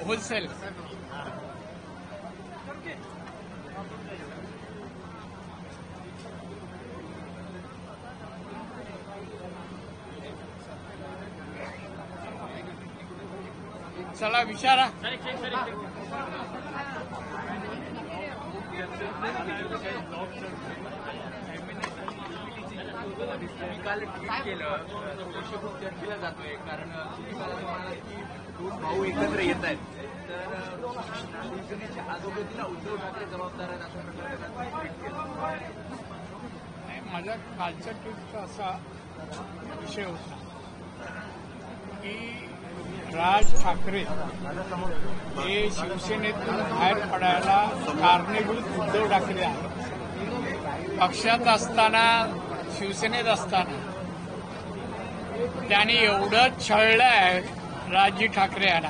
Wholesale चला विचारा. काल ट्विट केलं विषय खूप चर्चेला जातोय कारण तुम्ही मला म्हणालात की दोन भाऊ एकत्र येत आहेत तर शिवसेनेच्या अधोगतीला उद्धव ठाकरे जबाबदार आहेत असं ट्विट केलं. माझा कालच्या ट्विटचा असा विषय होता की राज ठाकरे हे शिवसेनेतून बाहेर पडायला कारणीभूत उद्धव ठाकरे आहेत. पक्षात असताना शिवसेनेत असताना त्यांनी एवढं छळलंय राजजी ठाकरे यांना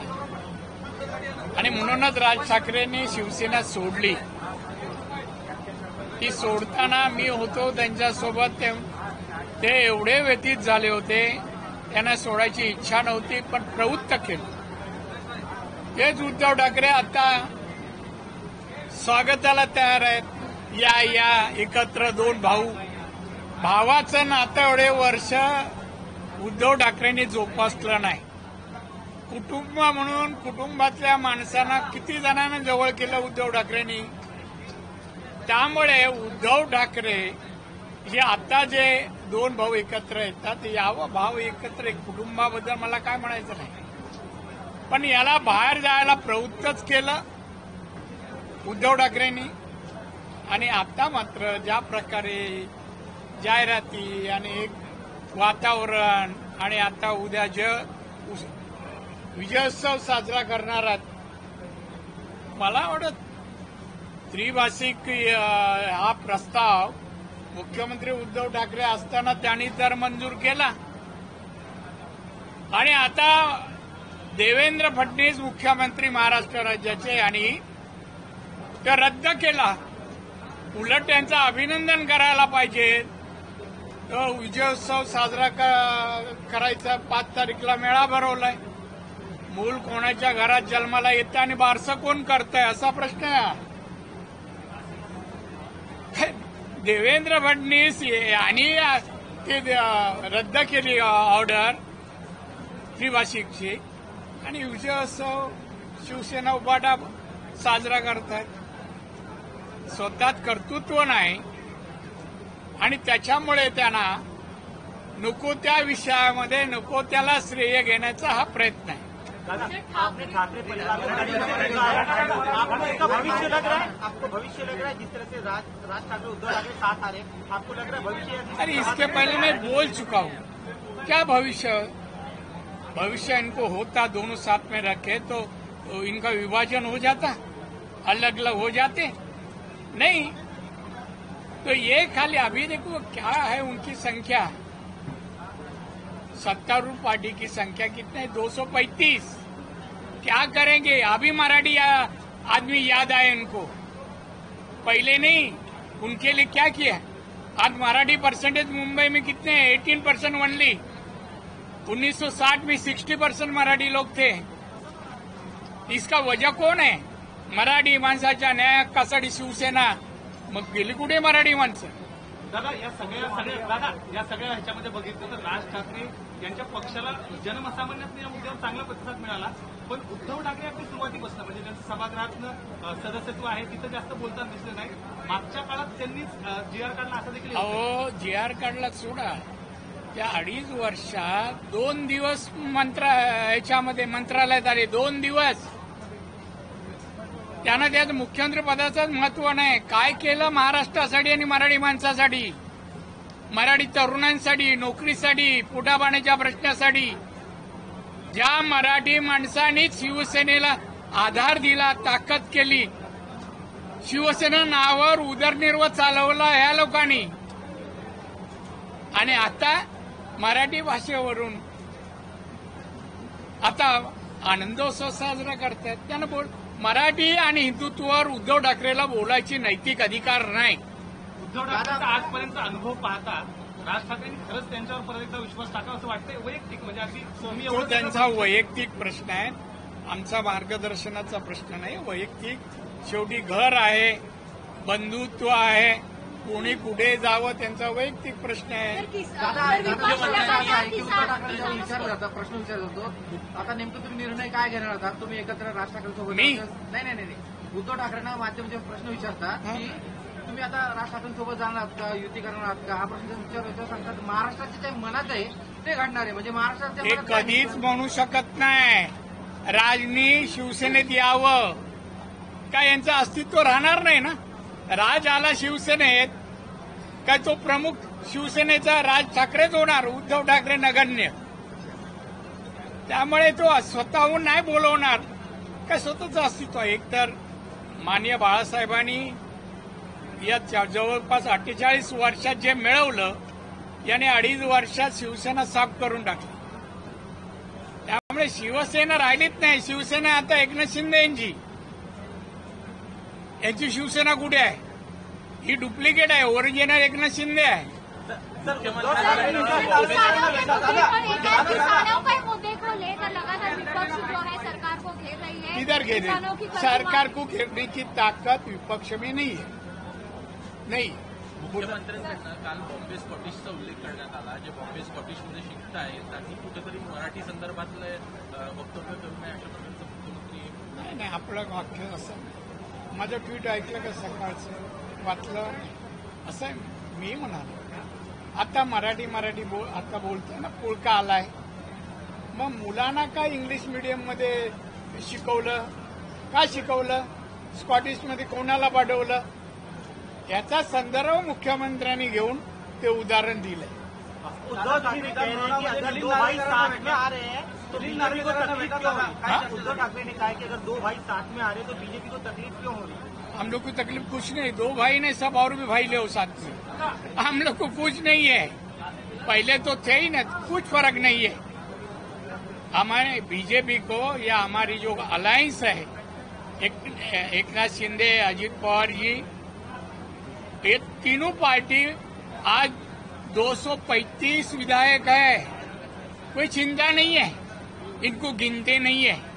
आणि म्हणूनच राज ठाकरेंनी शिवसेना सोडली. ती सोडताना मी होतो त्यांच्यासोबत. ते एवढे व्यतीत झाले होते त्यांना सोडायची इच्छा नव्हती पण प्रवृत्त केलं. तेच उद्धव ठाकरे आता स्वागताला तयार आहेत. या एकत्र दोन भाऊ. भावाचं नातं एवढे वर्ष उद्धव ठाकरेंनी जोपासलं नाही. कुटुंब म्हणून कुटुंबातल्या माणसांना किती जणांना जवळ केलं उद्धव ठाकरेंनी. त्यामुळे उद्धव ठाकरे हे आता जे दोन भाऊ एकत्र येतात यावं. भाव एकत्र कुटुंबाबद्दल मला काय म्हणायचं नाही पण याला बाहेर जायला प्रवृत्तच केलं उद्धव ठाकरेंनी. आणि आता मात्र ज्या प्रकारे जाहिराती आणि एक वातावरण आणि आता उद्या विजयोत्सव साजरा करणार आहेत. मला वाटत त्रिभाषिक हा प्रस्ताव मुख्यमंत्री उद्धव ठाकरे असताना त्यांनी तर मंजूर केला आणि आता देवेंद्र फडणवीस मुख्यमंत्री महाराष्ट्र राज्याचे आणि तो रद्द केला. उलट त्यांचं अभिनंदन करायला पाहिजे. तो विजयोत्सव साजरा करायचा 5 तारीखला मेळा भरवलाय. मूल कोणाच्या घरात जन्माला येतं आणि बारसं कोण करतंय असा प्रश्न आहे. देवेंद्र फडणवीस यांनी ते रद्द केली ऑर्डर त्रिभाषिकची आणि विजयोत्सव शिवसेना उभाटा साजरा करतायत. स्वतःत कर्तृत्व नाही आणि त्याच्यामुळे त्यांना नको त्या विषयामध्ये नको त्याला श्रेय घेण्याचा हा प्रयत्न आहे. ठाकरे परिवार का भविष्य लग रहा है आपको? भविष्य लग रहा है जिस तरह से राज ठाकरे उद्धव ठाकरे साथ आ रहे हैं आपको लग रहा है भविष्य? अरे इसके पहले मैं बोल चुका हूँ. क्या भविष्य इनको होता दोनों साथ में रखे तो इनका विभाजन हो जाता, अलग अलग हो जाते नहीं. तो ये खाली अभी देखो क्या है उनकी संख्या. सत्तारूढ़ पार्टी की संख्या कितने 235. क्या करेंगे? अभी मराठी आदमी याद आए उनको, पहले नहीं. उनके लिए क्या किया? आज मराठी परसेंटेज मुंबई में कितने? 18% ओनली. 1960 में 60% मराठी लोग थे. इसका वजह कौन है? मराठी माणसाच्या न्यायासाठी शिवसेना. मग गेली कुठे मराठी माणसं? दादा या सगळ्या ह्याच्यामध्ये बघितलं तर राज ठाकरे यांच्या पक्षाला जनसामान्यातून या मुद्द्यावर चांगला प्रतिसाद मिळाला पण उद्धव ठाकरे आपली सुरुवातीपासून म्हणजे त्यांचं सभागृहातनं सदस्यत्व आहे तिथं जास्त बोलताना दिसलं नाही. मागच्या काळात त्यांनीच जीआर काढला असं देखील. अहो जीआर काढला सोडा. त्या 2.5 वर्षात 2 दिवस ह्याच्यामध्ये मंत्रालयात आले. 2 दिवस त्यांना त्यात मुख्यमंत्री पदाचं महत्व नाही. काय केलं महाराष्ट्रासाठी आणि मराठी माणसासाठी, मराठी तरुणांसाठी, नोकरीसाठी, पोटापाण्याच्या प्रश्नासाठी. ज्या मराठी माणसांनी शिवसेनेला आधार दिला, ताकद केली, शिवसेना नावावर उदरनिर्वाह चालवला ह्या लोकांनी. आणि आता मराठी भाषेवरून आता आनंदोत्सव साजरा करतात. त्यांना बोल मराठी आणि हिंदुत्वावर उद्धव ठाकरेला बोलायची नैतिक अधिकार नाही. उद्धव ठाकरेंचा आजपर्यंत अनुभव पाहता राज ठाकरेंनी खरंच त्यांच्यावर परत एकदा विश्वास टाकावा असं वाटतंय वैयक्तिक म्हणजे अगदी तुम्ही तो एवढं त्यांचा वैयक्तिक प्रश्न आहे, आमचा मार्गदर्शनाचा प्रश्न नाही. वैयक्तिक शेवटी घर आहे, बंधुत्व आहे, कोणी कुठे जावं त्यांचा वैयक्तिक प्रश्न आहे. प्रश्न विचारला जातो. आता नेमकं तुम्ही निर्णय काय घेणार आहात? तुम्ही एकत्र राज ठाकरेंसोबत मी? नाही. उद्धव ठाकरेंना माध्यमाचे प्रश्न विचारतात की तुम्ही आता राज ठाकरेंसोबत जाणार आहात का, युती करणार आहात का, हा प्रश्न विचारतो. सांगतात महाराष्ट्राच्या जे मनात आहे ते घडणार आहे, म्हणजे महाराष्ट्राच्या हे मनात काय कधीच म्हणू शकत नाही. राजनी शिवसेनेत यावं काय यांचं अस्तित्व राहणार नाही ना. राज आला शिवसेनेत काय तो प्रमुख शिवसेनेचा राज ठाकरेच होणार, उद्धव ठाकरे नगण्य. त्यामुळे तो स्वतःहून नाही बोलवणार, काय स्वतःचं अस्तित्व आहे. एकतर माननीय बाळासाहेबांनी या जवळपास 48 वर्षात जे मिळवलं याने 2.5 वर्षात शिवसेना साफ करून टाकली. त्यामुळे शिवसेना राहिलीच नाही. शिवसेना आता एकनाथ शिंदे यांची शिवसेना कुठे आहे? ही डुप्लिकेट आहे, ओरिजिनल एकनाथ शिंदे आहे. किधर घेर सरकार को घेरने की ताकत विपक्ष में नहीं है. नाही. मुख्यमंत्र्यांकडनं काल बॉम्बे स्कॉटिशचा उल्लेख करण्यात आला. जे बॉम्बे स्कॉटिशमध्ये शिकतायत त्यांनी कुठेतरी मराठी संदर्भातलं वक्तव्य करू नये अशा प्रकारचं मुख्यमंत्री. नाही आपलं वाक्य असं माझं ट्विट ऐकलं का सकाळचं वाचलं असं आहे. मी म्हणालो आता मराठी आता बोलतोय ना, पुळका आलाय. मग मुलांना काय इंग्लिश मीडियममध्ये शिकवलं, का शिकवलं, स्कॉटिशमध्ये कोणाला पाठवलं, याचा संदर्भ मुख्यमंत्र्यांनी घेऊन ते उदाहरण दिलंय. उद्धव ठाकरे कह रहे हैं कि अगर 2 भाई साथ में आ रहे हैं तो बीजेपी को तकलीफ क्यों हो रही? उद्धव ठाकरे ने कहा कि अगर 2 भाई साथ में आ रहे हैं तो बीजेपी को तकलीफ क्यों हो रही है? हम लोग को तकलीफ कुछ नहीं, 2 भाई नहीं, सब और भी भाई ले साथ में. हम लोग को कुछ नहीं है, पहले तो थे ही ना, कुछ फर्क नहीं है. हमारे बीजेपी को या हमारी जो अलायंस है एकनाथ शिंदे, अजित पवार जी, ये तीनों पार्टी आज 235 विधायक है, कोई चिंता नहीं है, इनको गिनते नहीं है.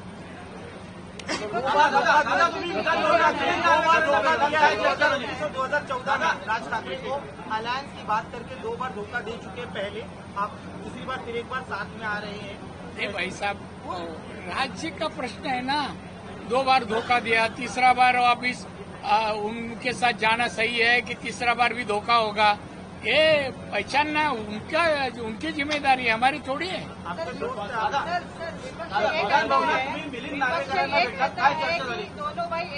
2014 में राज ठाकरे को अलायंस की बात करके 2 बार धोखा दे चुके. पहले आप दूसरी बार फिर एक बार साथ में आ रहे हैं. नहीं भाई साहब, राज्य का प्रश्न है ना. 2 बार धोखा दिया, तीसरा बार वापिस उनके साथ जाना सही है कि तीसरा बार भी धोखा होगा, ये पहचानना उनकी जिम्मेदारी है, हमारी थोड़ी है.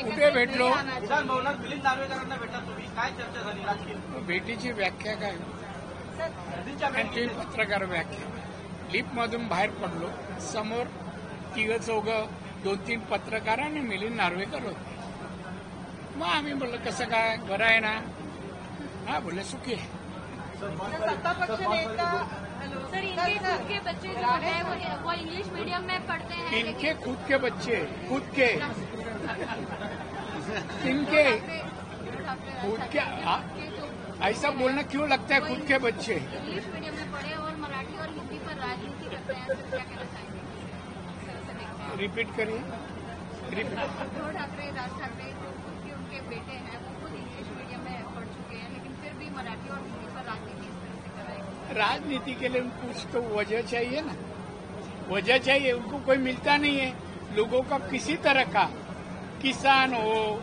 कुठे भेटलो? विधान भवनात मिलिंद नार्वेकरांना भेटला तुम्ही, काय चर्चा झाली राजकीय? भेटीची व्याख्या काय? त्यांची पत्रकार व्याख्या. लिफ्टमधून बाहेर पडलो, समोर 3-4 2-3 पत्रकार आणि मिलिंद नार्वेकर होते. मग आम्ही बोललो कसं काय, बरं आहे ना? हा बोले सुखी आहे. सत्ता पक्ष नेता सर, इनके खुद के बच्चे जो है वो इंग्लिश मीडियम में पढ़ते हैं. इनके खुद के बच्चे, खुद के इनके खुद के ऐसा बोलना क्यों लगता है? खुद के बच्चे इंग्लिश मीडियम में पढ़े और मराठी और हिंदी पर राजनीति करते हैं, तो क्या कहना चाहेंगे? रिपीट करिए. उद्धव ठाकरे, राज ठाकरे जो खुद के उनके बेटे हैं वो खुद इंग्लिश मीडियम में पढ़ चुके हैं, लेकिन फिर भी मराठी और हिंदी पर राजनीति इस तरह से कर रहे हैं. राजनीति के लिए कुछ तो वजह चाहिए ना, वजह चाहिए. उनको कोई मिलता नहीं है. लोगों का किसी तरह का, किसान हो,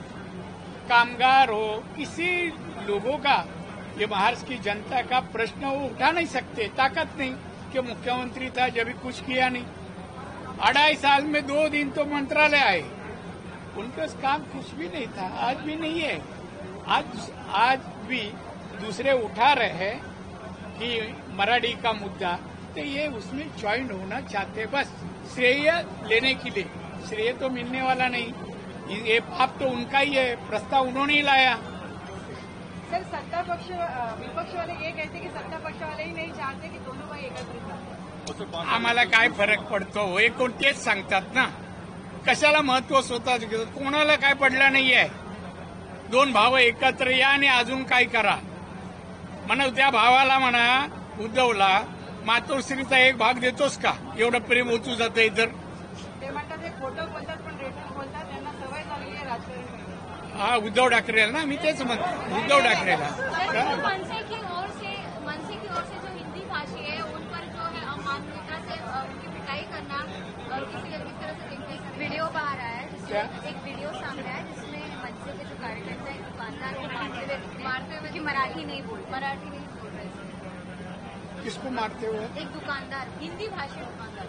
कामगार हो, किसी लोगों का, ये महाराष्ट्र की जनता का प्रश्न वो उठा नहीं सकते. ताकत नहीं कि मुख्यमंत्री था जब भी कुछ किया नहीं. 2.5 साल में 2 दिन तो मंत्रालय आए, उनका काम कुछ भी नहीं था, आज भी नहीं है. आज भी दूसरे उठा रहे हैं कि मराठी का मुद्दा, तो ये उसमें ज्वाइन होना चाहते, बस श्रेय लेने के लिए. श्रेय तो मिलने वाला नहीं, ये पाप तो उनका ही है, प्रस्ताव उन्होंने ही लाया. सर, सत्ता पक्ष विपक्ष वाले ये कहते कि सत्ता पक्ष वाले ही नहीं चाहते कि दोनों भाई एकत्रित हों. आम्हाला काय फरक पडतो? हे कोण तेच सांगतात ना. कशाला महत्व स्वतःच घेतात? कोणाला काय पडलं नाहीये. 2 भाव एकत्र या आणि अजून काय करा. म्हणा त्या भावाला म्हणा उद्धवला मातोश्रीचा एक भाग देतोस का? एवढं प्रेम ओतू जातंय तर. ते म्हणतात हे खोटं बोलतात पण रेटून बोलतात, त्यांना सवय झालेली आहे राजकारण करायची. हा उद्धव ठाकरेला ना, मी तेच म्हणतो उद्धव ठाकरेला. मनसे की ओर से जो हिंदी भाषी है उन पर जो है अमानवीयता से उनकी पिटाई करना किसी इस तरह से देखते हैं। वीडियो बाहर आया है जिसमें एक वीडियो सामने आया जिसमें मनसे के जो कार्यकर्ता है दुकानदार को मारते हुए कि मराठी नहीं बोल रहे। किसको मारते हुए? एक दुकानदार, हिंदी भाषी दुकानदार।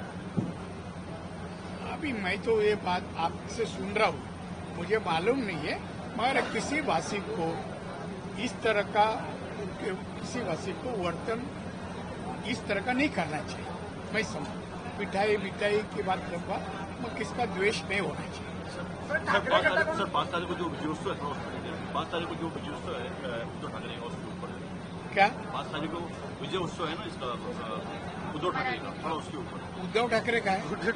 अभी मैं तो ये बात आपसे सुन रहा हूँ, मुझे मालूम नहीं है, मगर किसी भाषी को इस तरह का किसी भाषी को वर्तन इस तरह का नहीं करना चाहिए। मैं समझ पिटाई बिटाई की बात करूँगा, मगर किसका द्वेष नहीं होना चाहिए। सर 5 तारीख को जो विजयोत्सव है, 5 तारीख को जो विजयोत्सव है उद्धव ठाकरे का, उसके ऊपर क्या 5 तारीख को विजय उत्सव है ना इसका, उद्धव ठाकरे का, थोड़ा उसके ऊपर। उद्धव ठाकरे का है उद्धव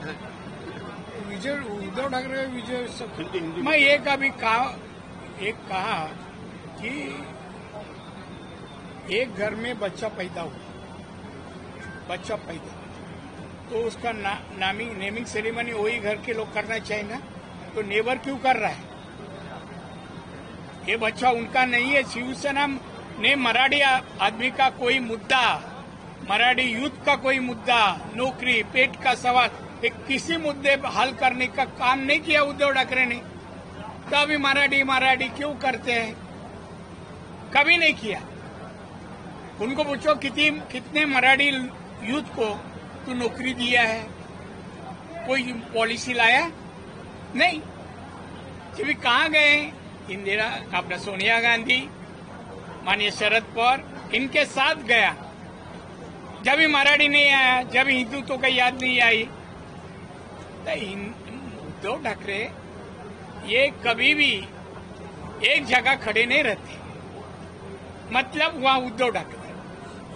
ठाकरे विजय हिंदी मैं एक अभी कहा कि एक घर में बच्चा पैदा तो उसका नेमिंग सेरेमनी वही घर के लोग करना चाहिए ना, तो नेबर क्यों कर रहा है? ये बच्चा उनका नहीं है। शिवसेना ने मराठी आदमी का कोई मुद्दा, मराठी यूथ का कोई मुद्दा, नौकरी, पेट का सवाल, एक किसी मुद्दे हल करने का काम नहीं किया उद्धव ठाकरे ने। तो अभी मराठी क्यों करते हैं? कभी नहीं किया। उनको पूछो कितने मराठी यूथ को तू नौकरी दिया है? कोई पॉलिसी लाया? नहीं। जब कहाँ गए इंदिरा, अपना सोनिया गांधी, माननीय शरद पवार, इनके साथ गया। जब भी मराठी नहीं आया, जब हिंदुत्व का याद नहीं आई, तो उद्धव ठाकरे ये कभी भी एक जगह खड़े नहीं रहते, मतलब वहाँ उद्धव ठाकरे।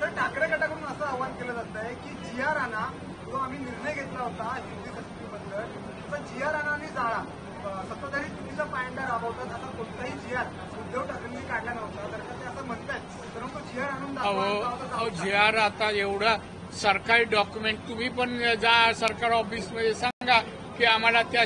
सर ठाकरे गटाकडून असं आवाहन केलं जात आहे की जिया राणा जो आम्ही निर्णय घेतला होता हिंदी सक्तीबद्दल, तर जिया राणा आणि जाळा सत्ताधारी चुकीचा पायंडा राबवतात, असा कोणताही जिया उद्धव ठाकरेंनी काढला नव्हता, तर ते असं म्हणतात, परंतु जिया आणून अहो जिआर आता एवढा सरकारी डॉक्युमेंट, तुम्ही पण जा सरकार ऑफिसमध्ये सांगा की आम्हाला त्या